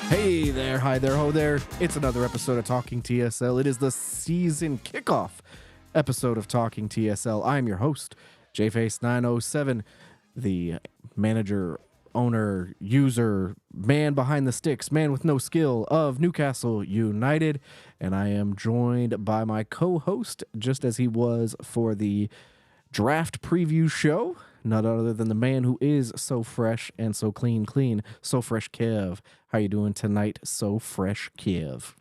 Hey there, hi there, ho there. It's another episode of Talking TSL. It is the season kickoff episode of Talking TSL. I'm your host, JFace907, the manager, owner, user, man behind the sticks, man with no skill of Newcastle United. And I am joined by my co-host, just as he was for the draft preview show, none other than the man who is so fresh and so clean, so fresh Kev. How you doing tonight, so fresh Kev?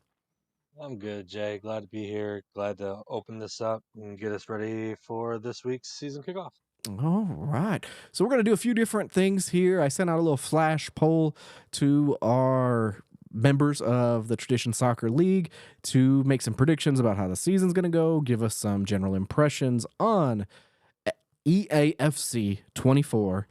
I'm good, Jay. Glad to be here. Glad to open this up and get us ready for this week's season kickoff. All right. So we're going to do a few different things here. I sent out a little flash poll to our members of the Tradition Soccer League to make some predictions about how the season's going to go, give us some general impressions on EAFC 24,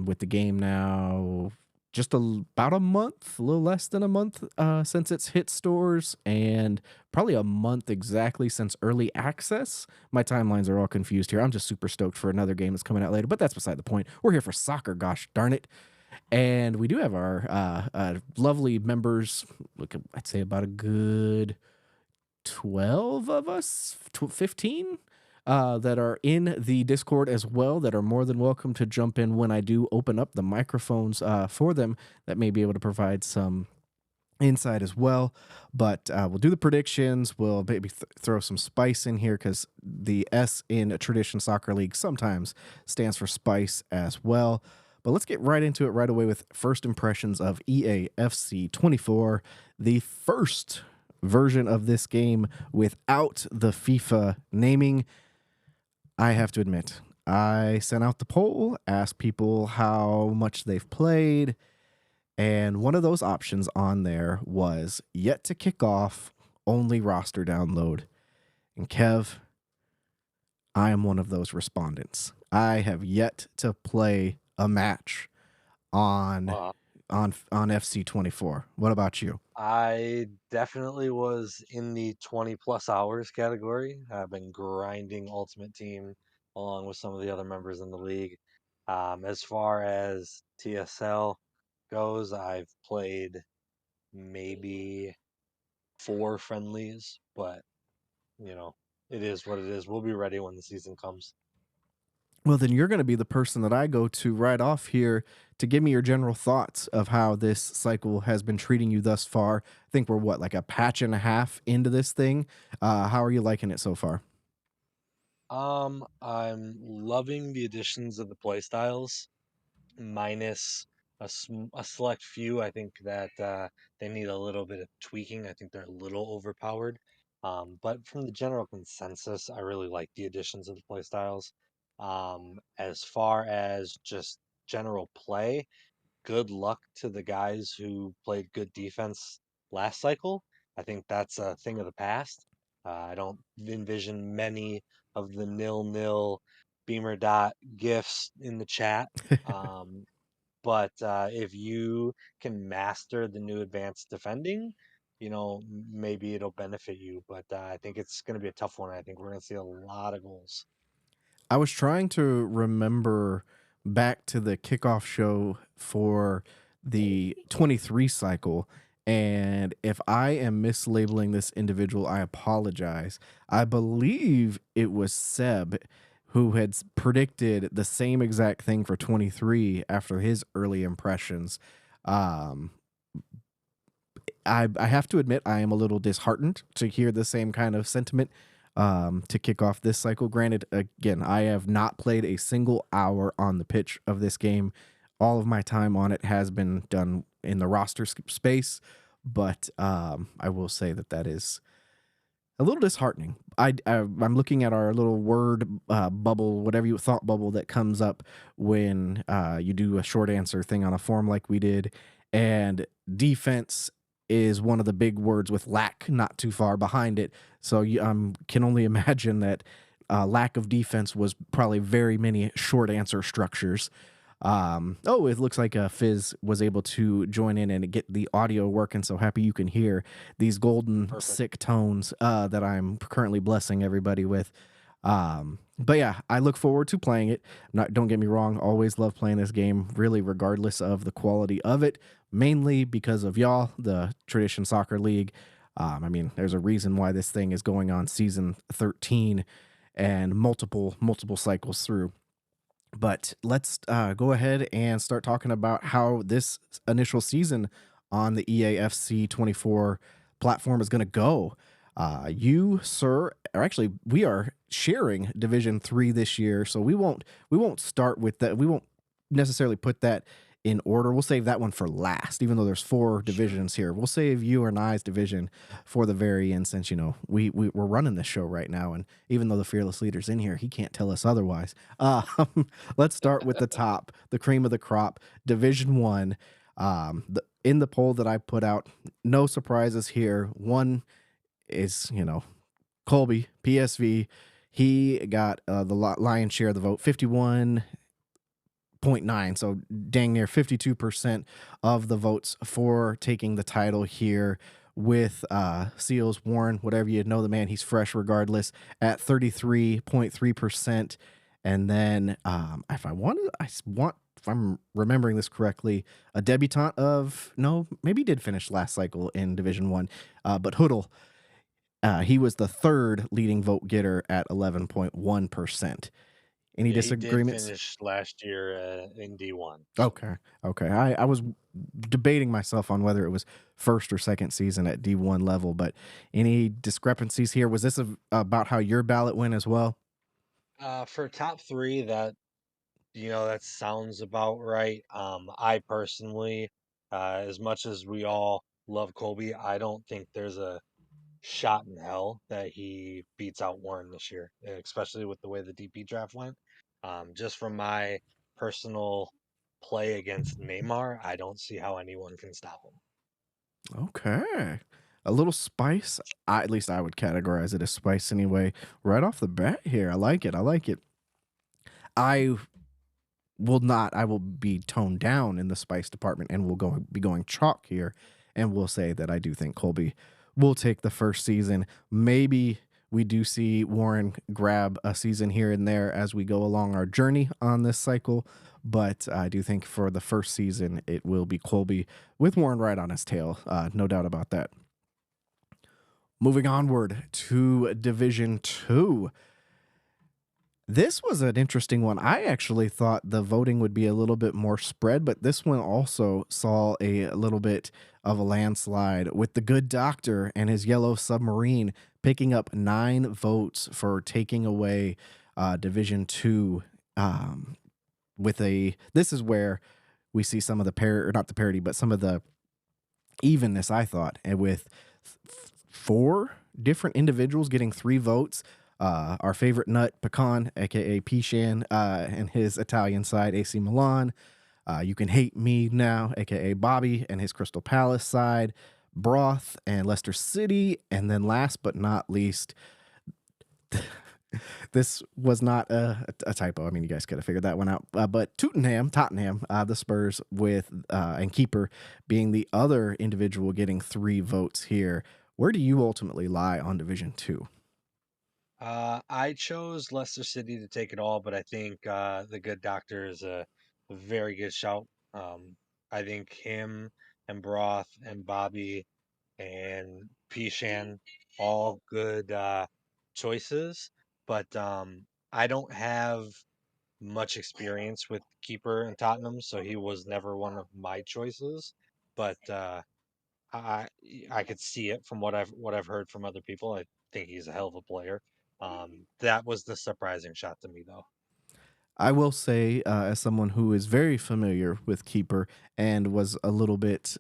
with the game now just about a month, a little less than a month since it's hit stores, and probably a month exactly since early access. My timelines are all confused here. I'm just super stoked for another game that's coming out later, but that's beside the point. We're here for soccer, gosh darn it. And we do have our lovely members. Look, I'd say about a good 12 of us, 15 that are in the Discord as well, that are more than welcome to jump in when I do open up the microphones for them, that may be able to provide some insight as well. But we'll do the predictions. We'll maybe throw some spice in here because the S in a Tradition Soccer League sometimes stands for spice as well. But let's get right into it right away with first impressions of EAFC 24, the first version of this game without the FIFA naming. I have to admit, I sent out the poll, asked people how much they've played, and one of those options on there was yet to kick off, only roster download. And Kev, I am one of those respondents. I have yet to play a match on Uh, on FC24. What about you? I definitely was in the 20 plus hours category. I've been grinding Ultimate Team along with some of the other members in the league. As far as TSL goes, I've played maybe 4 friendlies, but you know, it is what it is. We'll be ready when the season comes. Well, then you're going to be the person that I go to right off here to give me your general thoughts of how this cycle has been treating you thus far. I think we're what, like a patch and a half into this thing. How are you liking it so far? I'm loving the additions of the playstyles, minus a select few. I think that they need a little bit of tweaking. I think they're a little overpowered. But from the general consensus, I really like the additions of the playstyles. As far as just general play, good luck to the guys who played good defense last cycle. I think that's a thing of the past. I don't envision many of the nil-nil Beamer dot gifts in the chat. Um, but if you can master the new advanced defending, maybe it'll benefit you. But I think it's going to be a tough one. I think we're going to see a lot of goals. I was trying to remember back to the kickoff show for the 23 cycle. And if I am mislabeling this individual, I apologize. I believe it was Seb who had predicted the same exact thing for 23 after his early impressions. Um, I have to admit, I am a little disheartened to hear the same kind of sentiment to kick off this cycle. Granted, again, I have not played a single hour on the pitch of this game. All of my time on it has been done in the roster space, but I will say that that is a little disheartening. I'm looking at our little word bubble, whatever you thought bubble that comes up when you do a short answer thing on a form like we did, and defense is one of the big words with lack not too far behind it. So you can only imagine that lack of defense was probably very many short answer structures. Oh, it looks like Fizz was able to join in and get the audio working. So happy you can hear these golden Perfect. sick tones that I'm currently blessing everybody with. But yeah, I look forward to playing it. Not don't get me wrong, always love playing this game, really regardless of the quality of it, mainly because of y'all, the Tradition Soccer League. I mean, there's a reason why this thing is going on season 13 and multiple cycles through. But let's go ahead and start talking about how this initial season on the EAFC 24 platform is going to go. You, sir, or actually, we are sharing Division 3 this year, so we won't start with that. We won't necessarily put that in order. We'll save that one for last, even though there's four Sure. divisions here. We'll save you and I's division for the very end, since we're running this show right now, and even though the fearless leader's in here, he can't tell us otherwise. Let's start with the top, the cream of the crop, Division One. In the poll that I put out, no surprises here. One is Colby PSV. He got the lion's share of the vote, 51.9, so dang near 52% of the votes for taking the title here, with Seals Warren, whatever you know the man, he's fresh regardless, at 33.3%. And then if I'm remembering this correctly, a debutant of no, maybe he did finish last cycle in Division One, but Hoodle, he was the third leading vote getter at 11.1%. Any Yeah, he did disagreements? finish last year in D1. So Okay. Okay. I was debating myself on whether it was first or second season at D1 level, but any discrepancies here? Was this about how your ballot went as well? for top three, that sounds about right. I personally, as much as we all love Colby, I don't think there's a shot in hell that he beats out Warren this year, especially with the way the DP draft went. Just from my personal play against Neymar, I don't see how anyone can stop him. Okay. A little spice. At least I would categorize it as spice anyway. Right off the bat here. I like it. I like it. I I will be toned down in the spice department, and be going chalk here, and we'll say that I do think Colby will take the first season. Maybe we do see Warren grab a season here and there as we go along our journey on this cycle, but I do think for the first season it will be Colby with Warren right on his tail. No doubt about that. Moving onward to Division 2. This was an interesting one. I actually thought the voting would be a little bit more spread, but this one also saw a little bit of a landslide, with the good doctor and his yellow submarine picking up 9 votes for taking away Division 2. Um, this is where we see some of the or not the parity, but some of the evenness, I thought, and with 4 different individuals getting 3 votes. Our favorite nut, Pecan, aka Pishan, and his Italian side, AC Milan. You Can Hate Me Now, aka Bobby, and his Crystal Palace side, Broth and Leicester City. And then last but not least, this was not a typo. I mean, you guys could have figured that one out. But Tottenham, the Spurs with and keeper being the other individual getting 3 votes here. Where do you ultimately lie on Division 2? I chose Leicester City to take it all, but I think the good doctor is a very good shout. I think him and Broth and Bobby and Pishan, all good choices, but I don't have much experience with keeper in Tottenham, so he was never one of my choices. But I I could see it from what I've heard from other people. I think he's a hell of a player. That was the surprising shot to me, though. I will say, as someone who is very familiar with keeper and was a little bit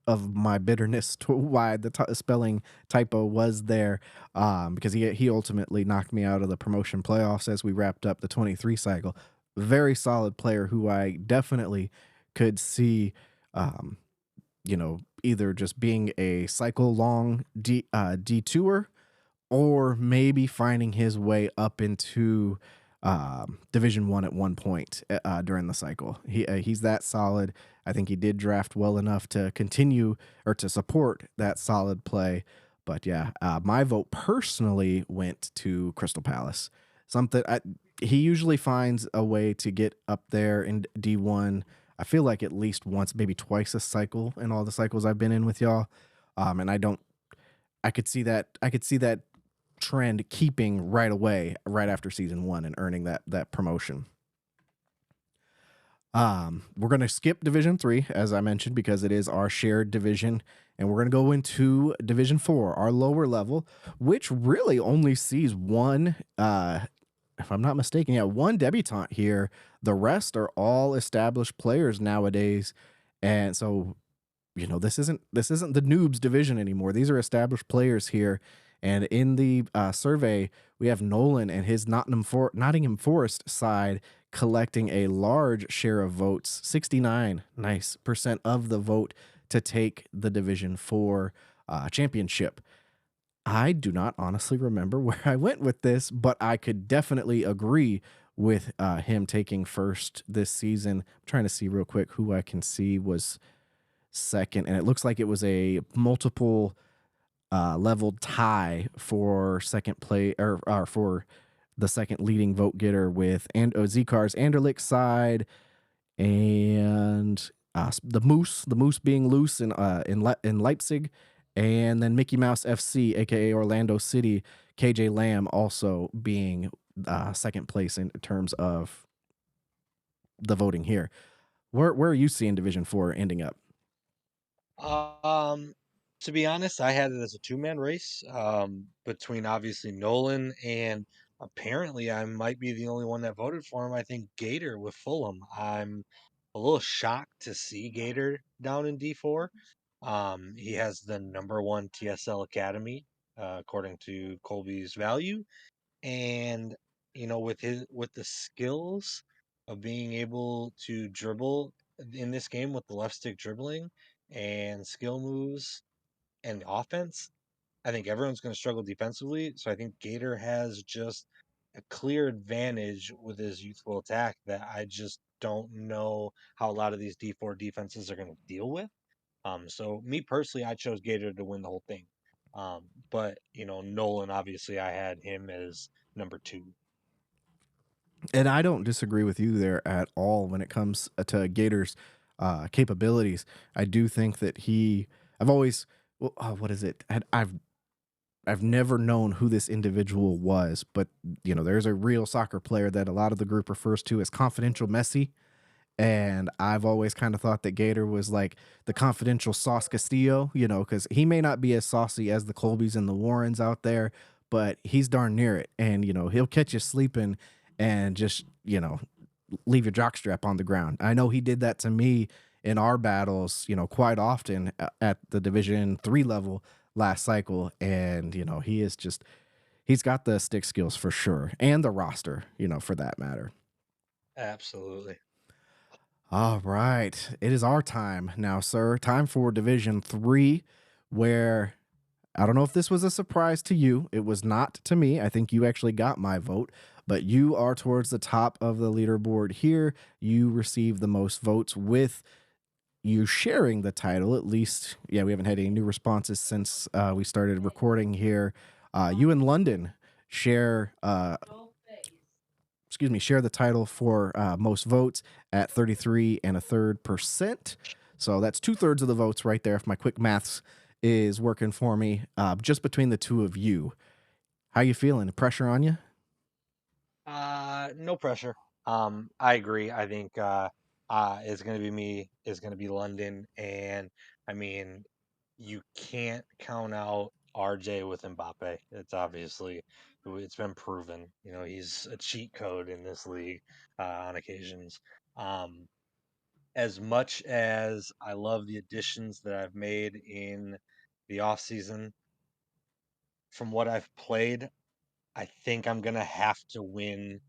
of my bitterness to why the spelling typo was there, because he ultimately knocked me out of the promotion playoffs as we wrapped up the 23 cycle. Very solid player who I definitely could see, um, either just being a cycle long detour, or maybe finding his way up into Division One at one point during the cycle. He's that solid. I think he did draft well enough to continue or to support that solid play. But yeah, my vote personally went to Crystal Palace. Something he usually finds a way to get up there in D1. I feel like at least once, maybe twice a cycle in all the cycles I've been in with y'all. And I don't. I could see that. I could see that trend keeping right away, right after season one, and earning that promotion. We're going to skip Division 3, as I mentioned, because it is our shared division. And we're going to go into Division 4, our lower level, which really only sees one, if I'm not mistaken, yeah, one debutante here. The rest are all established players nowadays. And so, this isn't the noobs division anymore. These are established players here. And in the survey, we have Nolan and his Nottingham Forest side collecting a large share of votes, 69 nice percent of the vote to take the Division 4 championship. I do not honestly remember where I went with this, but I could definitely agree with him taking first this season. I'm trying to see real quick who I can see was second, and it looks like it was a multiple leveled tie for second play or for the second leading vote getter with Zcar's Anderlick side and the Moose being loose in Leipzig, and then Mickey Mouse FC, aka Orlando City, KJ Lamb also being second place in terms of the voting here. Where are you seeing Division 4 ending up? Um, to be honest, I had it as a two-man race between obviously Nolan and apparently I might be the only one that voted for him. I think Gator with Fulham. I'm a little shocked to see Gator down in D4. He has the number one TSL Academy, according to Colby's value, and with the skills of being able to dribble in this game with the left stick dribbling and skill moves and offense, I think everyone's going to struggle defensively. So I think Gator has just a clear advantage with his youthful attack that I just don't know how a lot of these D4 defenses are going to deal with. So me personally, I chose Gator to win the whole thing. But Nolan, obviously, I had him as number two. And I don't disagree with you there at all when it comes to Gator's capabilities. I do think that I've always, well, what is it? I've never known who this individual was, but there's a real soccer player that a lot of the group refers to as Confidential Messi. And I've always kind of thought that Gator was like the confidential Sauce Castillo, because he may not be as saucy as the Colbys and the Warrens out there, but he's darn near it. And, he'll catch you sleeping and just, leave your jockstrap on the ground. I know he did that to me in our battles, quite often at the Division 3 level last cycle. And, he's got the stick skills for sure and the roster, for that matter. Absolutely. All right. It is our time now, sir. Time for Division 3, where I don't know if this was a surprise to you. It was not to me. I think you actually got my vote, but you are towards the top of the leaderboard here. You received the most votes with you sharing the title, at least. Yeah, we haven't had any new responses since we started recording here. You in London share share the title for most votes at 33 and a third percent. So that's 2/3 of the votes right there. If my quick maths is working for me, just between the two of you. How you feeling? Pressure on you? No pressure. I agree. I think it's gonna be me, it's gonna be London, and I mean, you can't count out RJ with Mbappe. It's been proven. He's a cheat code in this league on occasions. Um, as much as I love the additions that I've made in the off season, from what I've played, I think I'm gonna have to win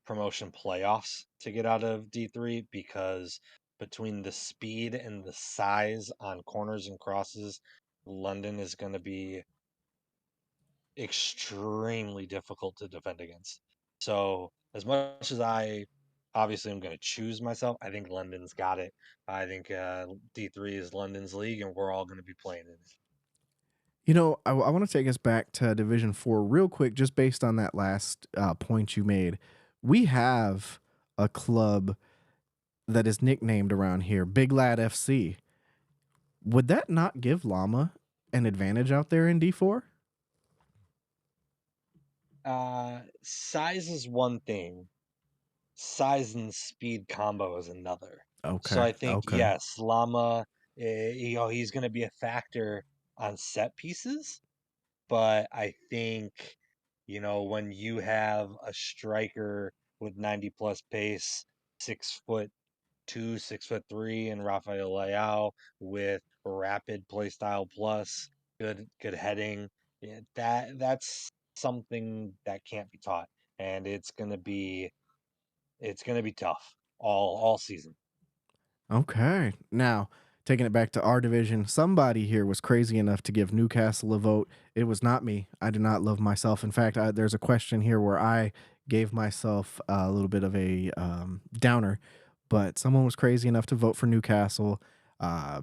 promotion playoffs to get out of D3 because between the speed and the size on corners and crosses, London is going to be extremely difficult to defend against. So, as much as I obviously am going to choose myself, I think London's got it. I think D3 is London's league and we're all going to be playing in it. I want to take us back to Division Four real quick, just based on that last point you made. We have a club that is nicknamed around here, Big Lad FC. Would that not give Llama an advantage out there in D4? Size is one thing. Size and speed combo is another. So Okay. I think Okay. yes, Llama, he's going to be a factor on set pieces, but I think when you have a striker with 90 plus pace, 6'2", 6'3", and Rafael Leao with rapid playstyle plus good heading, yeah, that's something that can't be taught, and it's gonna be tough all season. Okay. Now, taking it back to our division, somebody here was crazy enough to give Newcastle a vote. It was not me. I do not love myself. In fact, there's a question here where I gave myself a little bit of a downer, but someone was crazy enough to vote for Newcastle. Uh,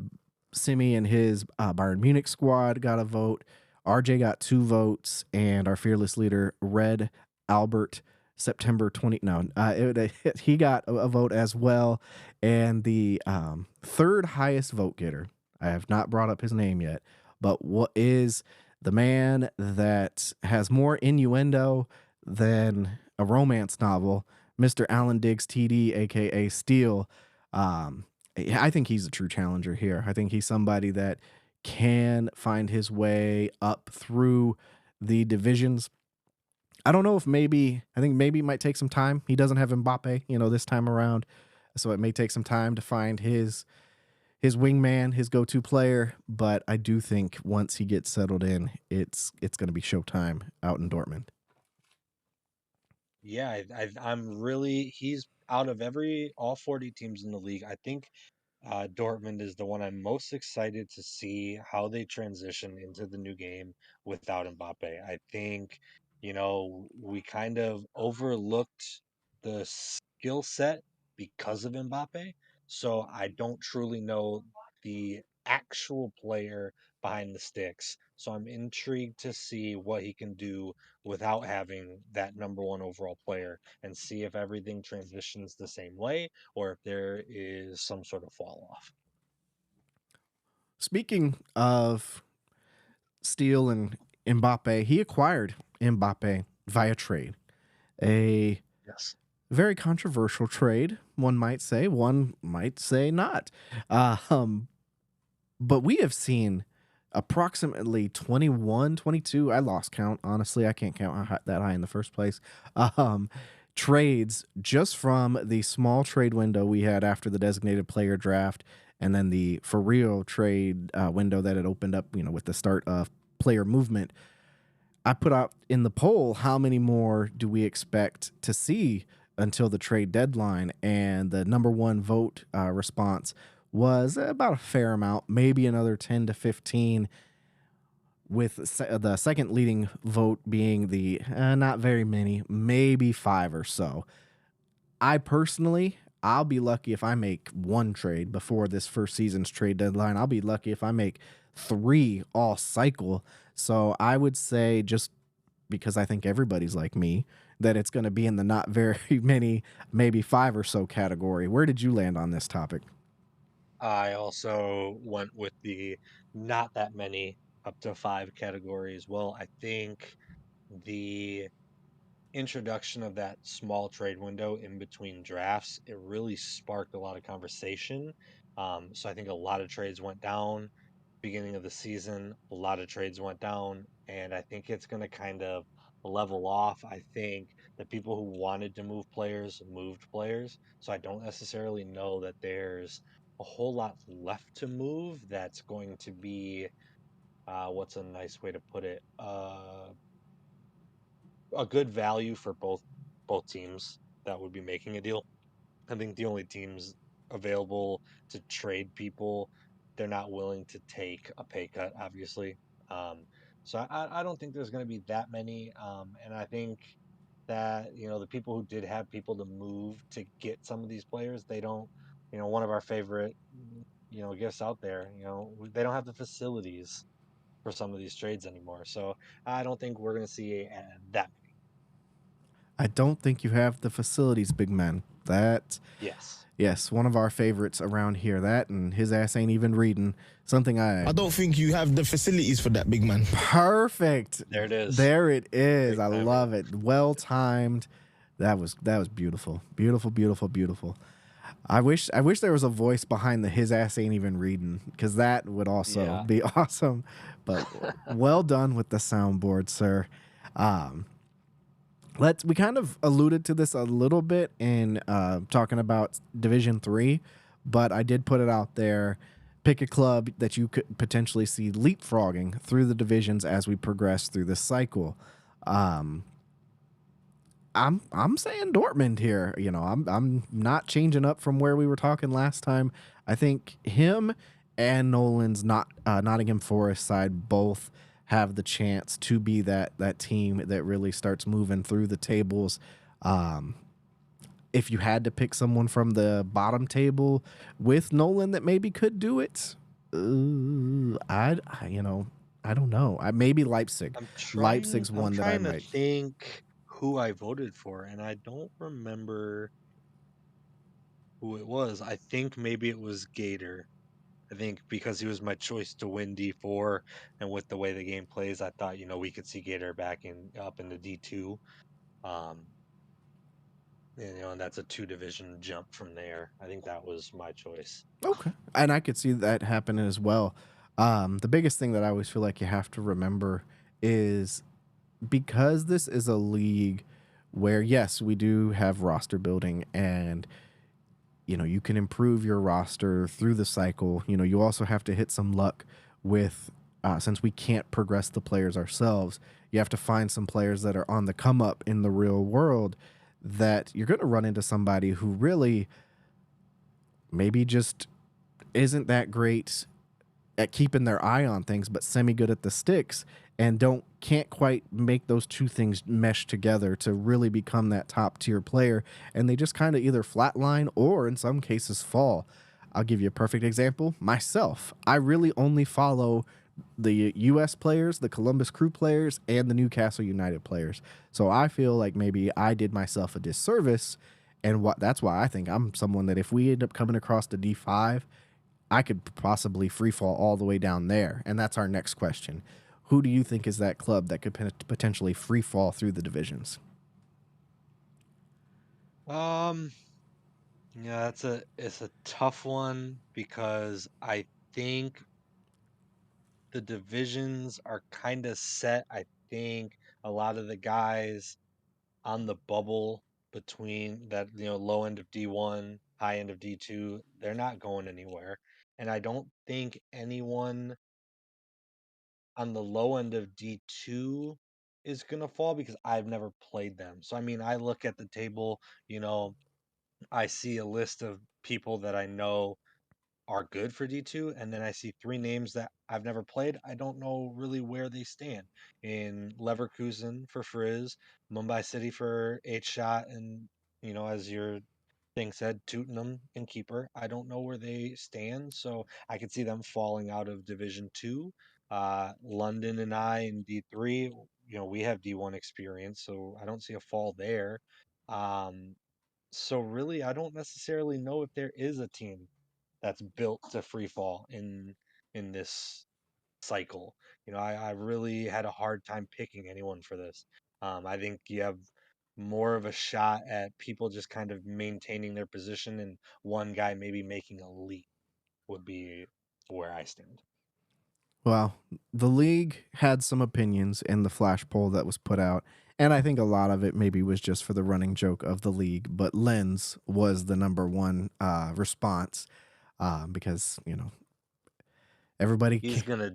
Simi and his Bayern Munich squad got a vote. RJ got 2 votes, and our fearless leader, Red Albert, September 20. No, he got a vote as well. And the third highest vote getter, I have not brought up his name yet, but what is the man that has more innuendo than a romance novel, Mr. Alan Diggs TD, aka Steele? Um, I think he's a true challenger here. I think he's somebody that can find his way up through the divisions. I don't know if maybe I think maybe it might take some time. He doesn't have Mbappe, this time around, so it may take some time to find his wingman, his go-to player. But I do think once he gets settled in, it's going to be showtime out in Dortmund. Yeah, I'm really he's out of every all 40 teams in the league. I think Dortmund is the one I'm most excited to see how they transition into the new game without Mbappe. I think, we kind of overlooked the skill set because of Mbappe. So I don't truly know the actual player behind the sticks. So I'm intrigued to see what he can do without having that number one overall player and see if everything transitions the same way or if there is some sort of fall off. Speaking of Steele and Mbappe, he acquired Mbappe via trade. A Yes. very controversial trade, one might say not. Um, but we have seen approximately 21, 22. I lost count. Honestly, I can't count that high in the first place. Um, Trades just from the small trade window we had after the designated player draft, and then the for real trade window that had opened up, with the start of player movement. I put out in the poll how many more do we expect to see until the trade deadline, and the number one vote response was about a fair amount, maybe another 10 to 15, with the second leading vote being the not very many, maybe 5 or so. I personally, I'll be lucky if I make one trade before this first season's trade deadline. I'll be lucky if I make 3 all cycle. So I would say, just because I think everybody's like me, that it's going to be in the not very many, maybe 5 or so category. Where did you land on this topic? I also went with the not that many up to five categories. Well, I think the introduction of that small trade window in between drafts, it really sparked a lot of conversation. So I think a lot of trades went down beginning of the season. A lot of trades went down, and I think it's going to kind of level off. I think the people who wanted to move players moved players. So I don't necessarily know that there's a whole lot left to move that's going to be what's a nice way to put it? A good value for both teams that would be making a deal. I think the only teams available to trade people, they're not willing to take a pay cut, obviously. Um, so I don't think there's going to be that many. And I think that, the people who did have people to move to get some of these players, they don't, one of our favorite, guests out there, they don't have the facilities for some of these trades anymore. So I don't think we're going to see that many. I don't think you have the facilities, big man. That, Yes. yes, one of our favorites around here. That and his ass ain't even reading. Something I don't think you have the facilities for that, big man. perfect. There it is. There it is. Great I timing. love it. Well timed. That was beautiful. Beautiful, beautiful, beautiful. I wish there was a voice behind the his ass ain't even reading, because that would also Yeah. be awesome. But well done with the soundboard, sir. Um, we kind of alluded to this a little bit in talking about Division 3, but I did put it out there. Pick a club that you could potentially see leapfrogging through the divisions as we progress through this cycle. Um, I'm saying Dortmund here. You know, I'm not changing up from where we were talking last time. I think him and Nolan's Nottingham Forest side both have the chance to be that team that really starts moving through the tables. Um, if you had to pick someone from the bottom table with Nolan that maybe could do it, I don't know. Maybe Leipzig. I'm trying Leipzig's I'm one that I trying to might. think who I voted for, and I don't remember who it was. I think maybe it was Gator. I think because he was my choice to win D4, and with the way the game plays, I thought, we could see Gator back in up into D2. Um, and that's a two division jump from there. I think that was my choice. Okay. And I could see that happening as well. The biggest thing that I always feel like you have to remember is, because this is a league where, yes, we do have roster building, and you can improve your roster through the cycle. You also have to hit some luck with, since we can't progress the players ourselves, you have to find some players that are on the come up in the real world, that you're going to run into somebody who really maybe just isn't that great at keeping their eye on things, but semi good at the sticks, and can't quite make those two things mesh together to really become that top tier player. And they just kind of either flatline or in some cases fall. I'll give you a perfect example. Myself, I really only follow the US players, the Columbus Crew players, and the Newcastle United players. So I feel like maybe I did myself a disservice, and that's why I think I'm someone that if we end up coming across the D5, I could possibly free fall all the way down there. And that's our next question. Who do you think is that club that could potentially free fall through the divisions? Um, yeah, it's a tough one because I think the divisions are kind of set. I think a lot of the guys on the bubble between that, low end of D1, high end of D2, they're not going anywhere. And I don't think anyone on the low end of D2 is going to fall because I've never played them. So, I mean, I look at the table, I see a list of people that I know are good for D2, and then I see three names that I've never played. I don't know really where they stand. In Leverkusen for Frizz, Mumbai City for H Shot, and as your thing said, Tottenham and Keeper. I don't know where they stand, so I could see them falling out of Division Two. London and I in D3, we have D1 experience, so I don't see a fall there. Um, so really, I don't necessarily know if there is a team that's built to free fall in this cycle. I really had a hard time picking anyone for this. I think you have more of a shot at people just kind of maintaining their position and one guy maybe making a leap would be where I stand. Well, the league had some opinions in the flash poll that was put out, and I think a lot of it maybe was just for the running joke of the league. But Lens was the number one response, because everybody He's gonna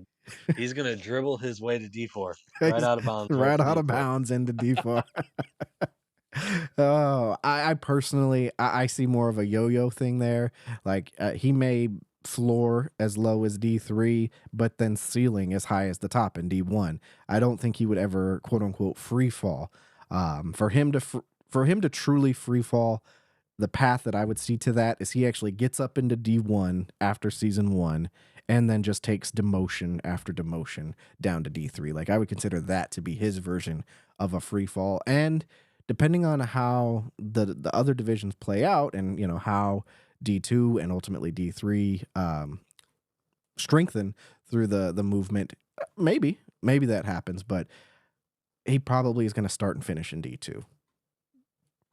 he's gonna dribble his way to D4 right he's out of bounds, right right to out of D4. bounds into D4. Oh, I personally, I see more of a yo-yo thing there. Like, he may floor as low as D3, but then ceiling as high as the top in D1. I don't think he would ever quote unquote free fall. For him to truly free fall, the path that I would see to that is he actually gets up into D1 after season one, and then just takes demotion after demotion down to D3. Like I would consider that to be his version of a free fall. And depending on how the other divisions play out, and how D2 and ultimately D3 strengthen through the movement, maybe that happens, but he probably is going to start and finish in D2.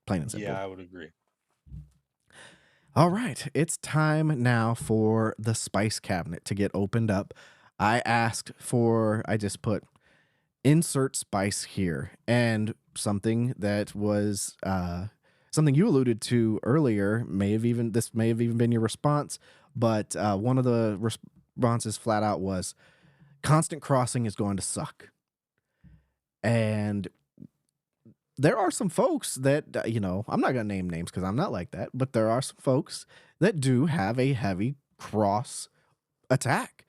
Plain and simple. Yeah, I would agree. All right, it's time now for the spice cabinet to get opened up. I just put insert spice here, and something that was something you alluded to earlier may have even been your response, but one of the responses flat out was constant crossing is going to suck. And there are some folks that, I'm not going to name names because I'm not like that, but there are some folks that do have a heavy cross attack.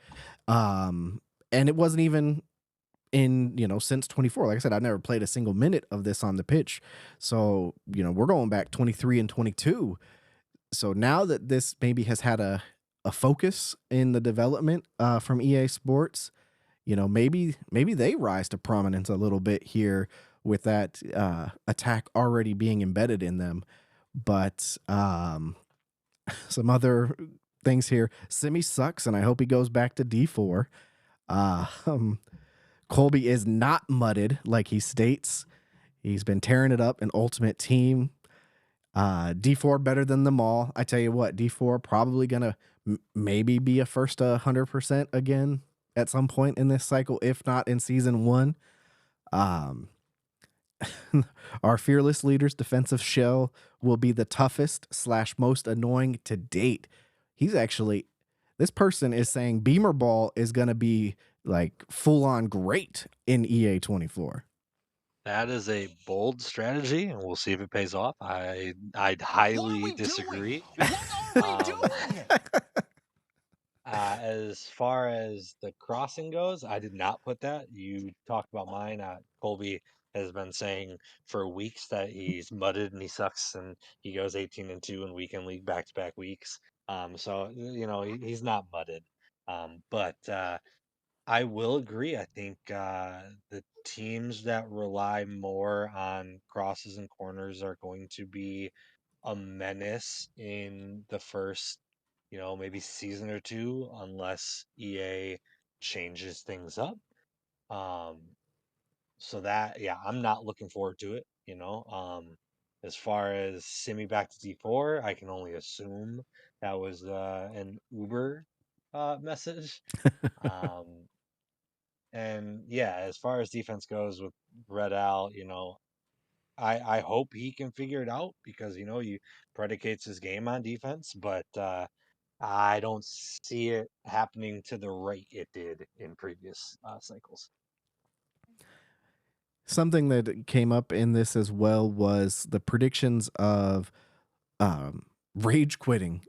And it wasn't even in, since 24. Like I said, I've never played a single minute of this on the pitch. So, we're going back 23 and 22. So now that this maybe has had a focus in the development from EA Sports, maybe they rise to prominence a little bit here with that attack already being embedded in them. But some other things here. Simi sucks, and I hope he goes back to D4. Colby is not mudded like he states. He's been tearing it up in Ultimate Team. D4 better than them all. I tell you what, D4 probably gonna maybe be a first 100% again at some point in this cycle, if not in season 1. Our fearless leader's defensive shell will be the toughest / most annoying to date. This person is saying Beamer Ball is going to be like full on great in EA 24. That is a bold strategy, and we'll see if it pays off. I'd highly disagree. As far as the crossing goes, I did not put that. You talked about mine. Colby has been saying for weeks that he's mudded and he sucks, and he goes 18-2 in weekend league back-to-back weeks. So he's not mudded. But I will agree. I think the teams that rely more on crosses and corners are going to be a menace in the first, maybe season or two, unless EA changes things up. Um, so that, yeah, I'm not looking forward to it. As far as Simi back to D4, I can only assume that was an Uber message. Um, and yeah, as far as defense goes with Red Al, I hope he can figure it out because he predicates his game on defense, but I don't see it happening to the rate it did in previous cycles. Something that came up in this as well was the predictions of rage quitting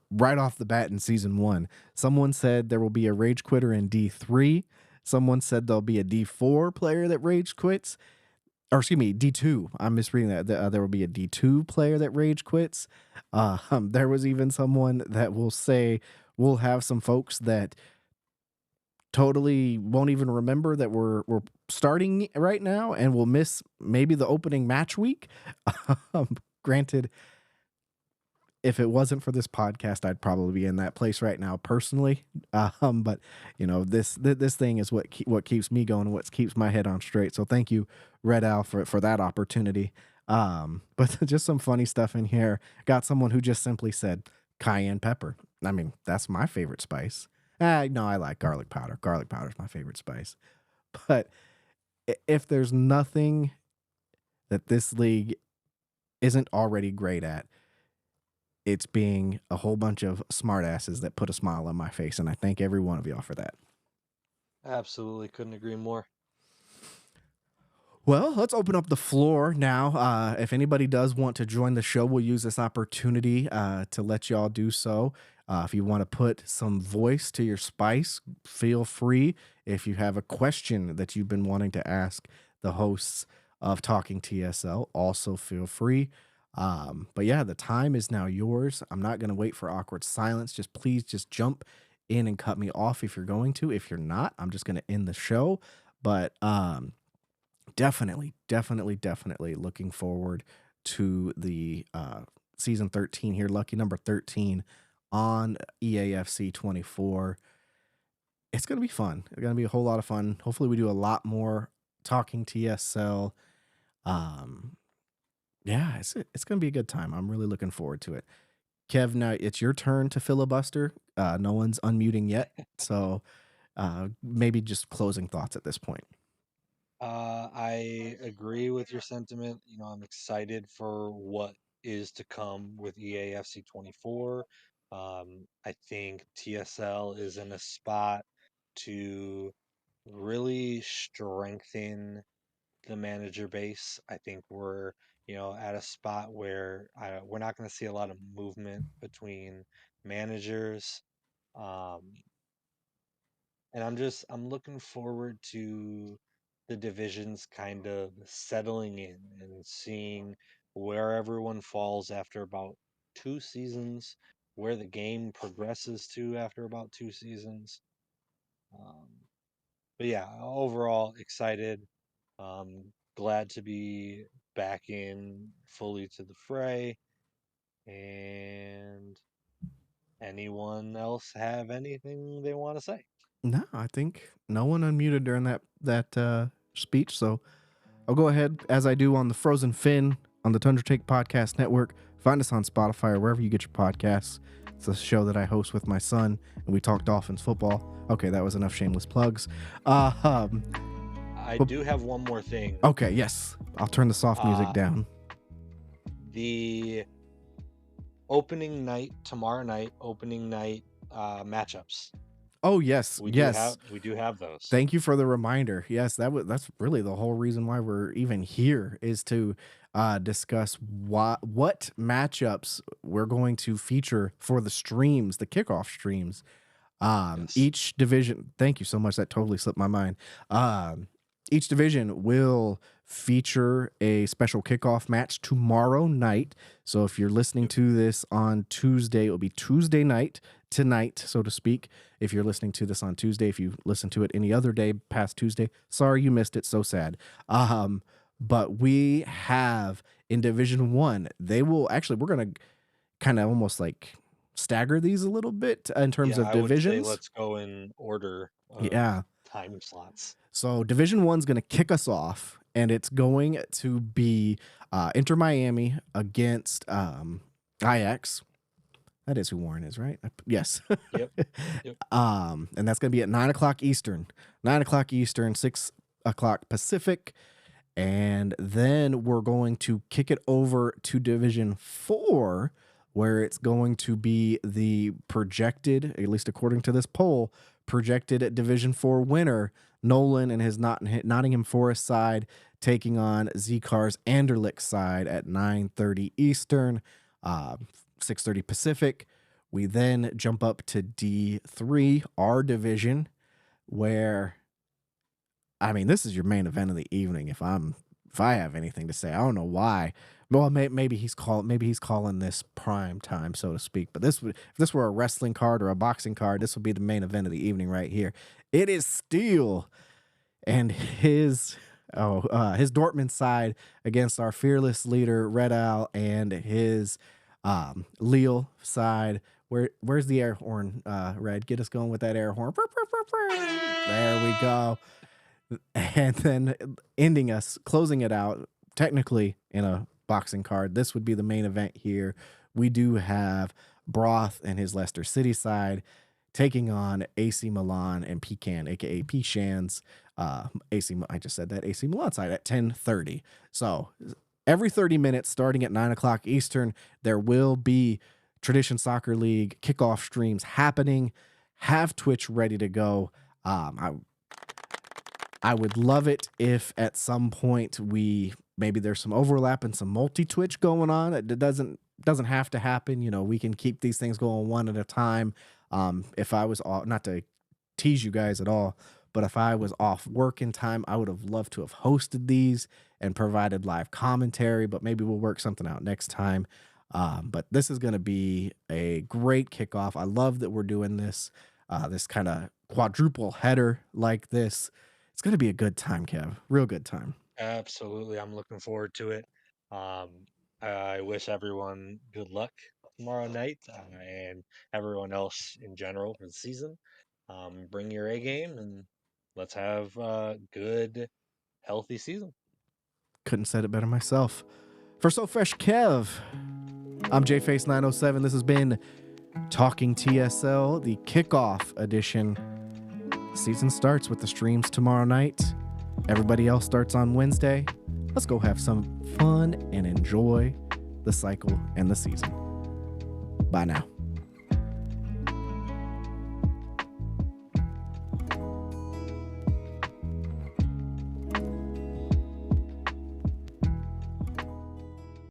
right off the bat in season 1. Someone said there will be a rage quitter in D3. Someone said there'll be a D4 player that rage quits. Or excuse me, D2. I'm misreading that. There will be a D2 player that rage quits. There was even someone that will say we'll have some folks that totally won't even remember that we're starting right now and will miss maybe the opening match week. Granted, if it wasn't for this podcast, I'd probably be in that place right now personally. But this thing is what keeps me going, what keeps my head on straight. So thank you, Red Al, for that opportunity. But just some funny stuff in here. Got someone who just simply said cayenne pepper. I mean, that's my favorite spice. No, I like garlic powder. Garlic powder is my favorite spice. But if there's nothing that this league isn't already great at, it's being a whole bunch of smartasses that put a smile on my face, and I thank every one of y'all for that. Absolutely, couldn't agree more. Well, let's open up the floor now. If anybody does want to join the show, we'll use this opportunity to let y'all do so. If you want to put some voice to your spice, feel free. If you have a question that you've been wanting to ask the hosts of Talking TSL, also feel free. But yeah, the time is now yours. I'm not going to wait for awkward silence. Please jump in and cut me off if you're going to. If you're not, I'm just going to end the show. But definitely looking forward to the season 13 here, lucky number 13 on EAFC 24. It's going to be fun. It's going to be a whole lot of fun. Hopefully we do a lot more talking TSL. Yeah, it's going to be a good time. I'm really looking forward to it. Kev, now it's your turn to filibuster. No one's unmuting yet. So maybe just closing thoughts at this point. I agree with your sentiment. I'm excited for what is to come with EAFC 24. I think TSL is in a spot to really strengthen the manager base. I think we're, at a spot where we're not going to see a lot of movement between managers. Um, and I'm looking forward to the divisions kind of settling in and seeing where everyone falls after about 2 seasons, where the game progresses to after about 2 seasons. Um, but yeah, overall excited. Glad to be back in fully to the fray. And anyone else have anything they want to say? No, I think no one unmuted during that speech. So I'll go ahead as I do on the Frozen Fin on the Tundra Take Podcast Network. Find us on Spotify or wherever you get your podcasts. It's a show that I host with my son, and we talk Dolphins football. Okay, that was enough shameless plugs. I do have one more thing. Okay, yes. I'll turn the soft music down. The opening night, tomorrow night, matchups. Oh, yes. We do have those. Thank you for the reminder. Yes, that's really the whole reason why we're even here, is to discuss what matchups we're going to feature for the streams, the kickoff streams. Yes. Each division, thank you so much. That totally slipped my mind. Each division will feature a special kickoff match tomorrow night. So if you're listening to this on Tuesday, it'll be Tuesday night, tonight, so to speak. If you're listening to this on Tuesday, if you listen to it any other day past Tuesday, sorry you missed it. So sad. But we have in Division 1, we're going to kind of almost like stagger these a little bit in terms of divisions. I would say let's go in order of time slots. So Division 1's going to kick us off, and it's going to be Inter Miami against IX. That is who Warren is, right? Yes. Yep. And that's going to be at 9 o'clock Eastern. 9 o'clock Eastern, 6 o'clock Pacific. And then we're going to kick it over to Division 4, where it's going to be the projected, at least according to this poll, projected Division 4 winner, Nolan and his Nottingham Forest side, taking on Z-Car's Anderlecht side at 9:30 Eastern, 6:30 Pacific. We then jump up to D3, our division, where, I mean, this is your main event of the evening. If I have anything to say, I don't know why. Well, maybe he's calling this prime time, so to speak. But if this were a wrestling card or a boxing card, this would be the main event of the evening right here. It is Steel and his Dortmund side against our fearless leader Red Owl and his Lille side. Where's the air horn? Red, get us going with that air horn. There we go. And then closing it out, technically in a boxing card. This would be the main event here. We do have Broth and his Leicester City side taking on AC Milan and Pecan, aka P-Shans. I just said that, AC Milan side at 10:30. So every 30 minutes, starting at 9 o'clock Eastern, there will be Tradition Soccer League kickoff streams happening. Have Twitch ready to go. I would love it if at some point maybe there's some overlap and some multi-Twitch going on. It doesn't have to happen. We can keep these things going one at a time. If I was not to tease you guys at all, but if I was off work in time, I would have loved to have hosted these and provided live commentary, but maybe we'll work something out next time. But this is going to be a great kickoff. I love that we're doing this. this kind of quadruple header like this. It's going to be a good time, Kev. Real good time. Absolutely. I'm looking forward to it. Um, I wish everyone good luck tomorrow night and everyone else in general for the season. Bring your A game and let's have a good, healthy season. Couldn't said it better myself. For So Fresh Kev, I'm JFace907. This has been Talking TSL, the kickoff edition. The season starts with the streams tomorrow night. Everybody else starts on Wednesday. Let's go have some fun and enjoy the cycle and the season. Bye now.